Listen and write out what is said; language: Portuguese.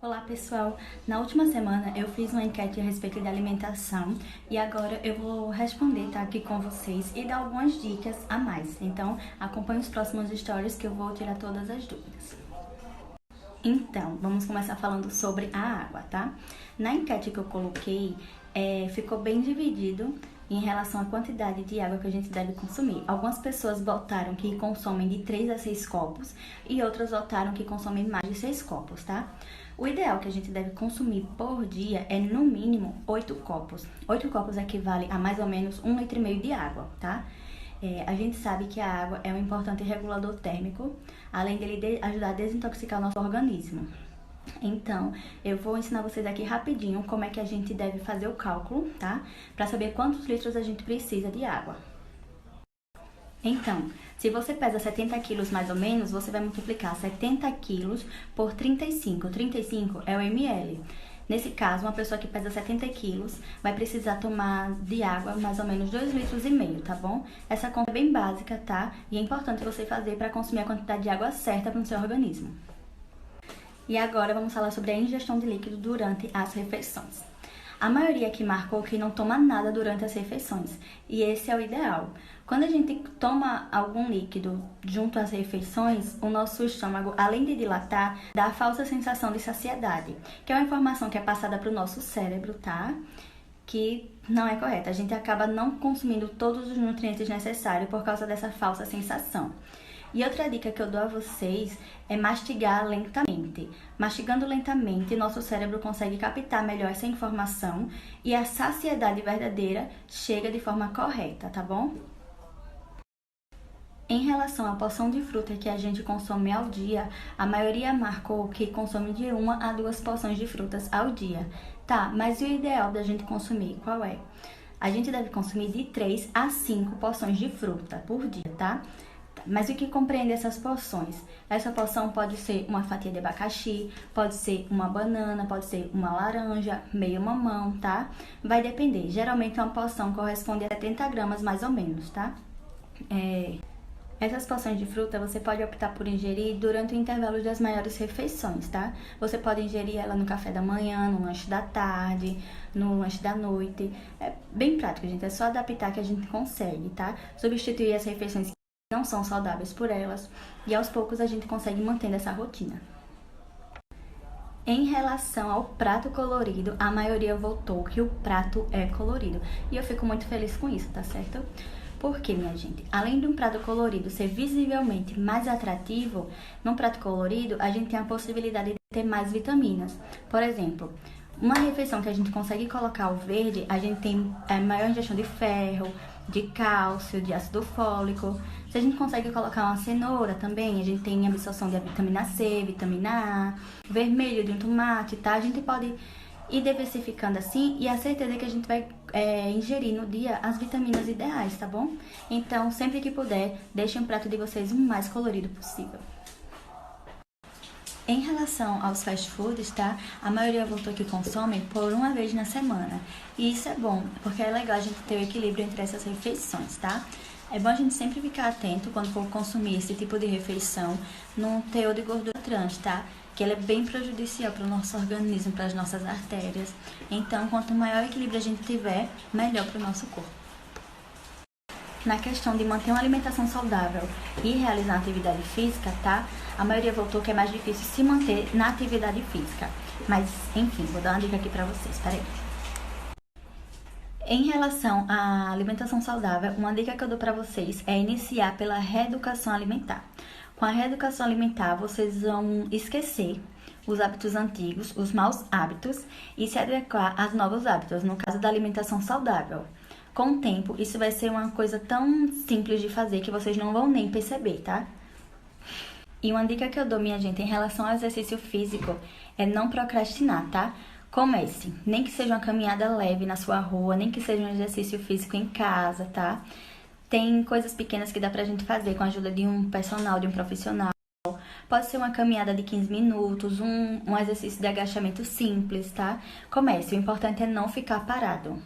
Olá pessoal, na última semana eu fiz uma enquete a respeito da alimentação e agora eu vou responder, tá, aqui com vocês e dar algumas dicas a mais. Então acompanhe os próximos stories que eu vou tirar todas as dúvidas. Então, vamos começar falando sobre a água, tá? Na enquete que eu coloquei, ficou bem dividido em relação à quantidade de água que a gente deve consumir. Algumas pessoas votaram que consomem de 3 a 6 copos e outras votaram que consomem mais de 6 copos, tá? O ideal que a gente deve consumir por dia é no mínimo 8 copos. 8 copos equivale a mais ou menos 1,5 litro de água, tá? A gente sabe que a água é um importante regulador térmico, além dele ajudar a desintoxicar o nosso organismo. Então, eu vou ensinar vocês aqui rapidinho como é que a gente deve fazer o cálculo, tá? Para saber quantos litros a gente precisa de água. Então, se você pesa 70 quilos mais ou menos, você vai multiplicar 70 quilos por 35. 35 é o ml. Nesse caso, uma pessoa que pesa 70 quilos vai precisar tomar de água mais ou menos 2,5 litros, tá bom? Essa conta é bem básica, tá? E é importante você fazer para consumir a quantidade de água certa para o seu organismo. E agora vamos falar sobre a ingestão de líquido durante as refeições. A maioria aqui marcou que não toma nada durante as refeições, e esse é o ideal. Quando a gente toma algum líquido junto às refeições, o nosso estômago, além de dilatar, dá a falsa sensação de saciedade, que é uma informação que é passada para o nosso cérebro, tá? Que não é correta. A gente acaba não consumindo todos os nutrientes necessários por causa dessa falsa sensação. E outra dica que eu dou a vocês é mastigar lentamente. Mastigando lentamente, nosso cérebro consegue captar melhor essa informação e a saciedade verdadeira chega de forma correta, tá bom? Em relação à porção de fruta que a gente consome ao dia, a maioria marcou que consome de 1 a 2 porções de frutas ao dia. Tá, mas e o ideal da gente consumir, qual é? A gente deve consumir de 3 a 5 porções de fruta por dia, tá? Mas o que compreende essas porções? Essa porção pode ser uma fatia de abacaxi, pode ser uma banana, pode ser uma laranja, meio mamão, tá? Vai depender. Geralmente uma porção corresponde a 70 gramas mais ou menos, tá? Essas porções de fruta você pode optar por ingerir durante o intervalo das maiores refeições, tá? Você pode ingerir ela no café da manhã, no lanche da tarde, no lanche da noite. É bem prático, gente. É só adaptar que a gente consegue, tá? Substituir as refeições que não são saudáveis por elas, e aos poucos a gente consegue mantendo essa rotina. Em relação ao prato colorido, a maioria votou que o prato é colorido, e eu fico muito feliz com isso, tá certo? Porque, minha gente, além de um prato colorido ser visivelmente mais atrativo, num prato colorido a gente tem a possibilidade de ter mais vitaminas. Por exemplo, uma refeição que a gente consegue colocar o verde, a gente tem maior ingestão de ferro, de cálcio, de ácido fólico. Se a gente consegue colocar uma cenoura também, a gente tem absorção de vitamina C, vitamina A, vermelho de um tomate, tá? A gente pode ir diversificando assim e a certeza é que a gente vai ingerir no dia as vitaminas ideais, tá bom? Então, sempre que puder, deixem o prato de vocês o mais colorido possível. Em relação aos fast foods, tá? A maioria votou que consomem por uma vez na semana. E isso é bom, porque é legal a gente ter o equilíbrio entre essas refeições, tá? É bom a gente sempre ficar atento quando for consumir esse tipo de refeição no teor de gordura trans, tá? Que ela é bem prejudicial para o nosso organismo, para as nossas artérias. Então, quanto maior equilíbrio a gente tiver, melhor para o nosso corpo. Na questão de manter uma alimentação saudável e realizar atividade física, tá? A maioria votou que é mais difícil se manter na atividade física. Mas, enfim, vou dar uma dica aqui pra vocês, peraí. Em relação à alimentação saudável, uma dica que eu dou pra vocês é iniciar pela reeducação alimentar. Com a reeducação alimentar, vocês vão esquecer os hábitos antigos, os maus hábitos, e se adequar aos novos hábitos, no caso da alimentação saudável. Com o tempo, isso vai ser uma coisa tão simples de fazer que vocês não vão nem perceber, tá? E uma dica que eu dou, minha gente, em relação ao exercício físico é não procrastinar, tá? Comece, nem que seja uma caminhada leve na sua rua, nem que seja um exercício físico em casa, tá? Tem coisas pequenas que dá pra gente fazer com a ajuda de um personal, de um profissional. Pode ser uma caminhada de 15 minutos, um exercício de agachamento simples, tá? Comece, o importante é não ficar parado.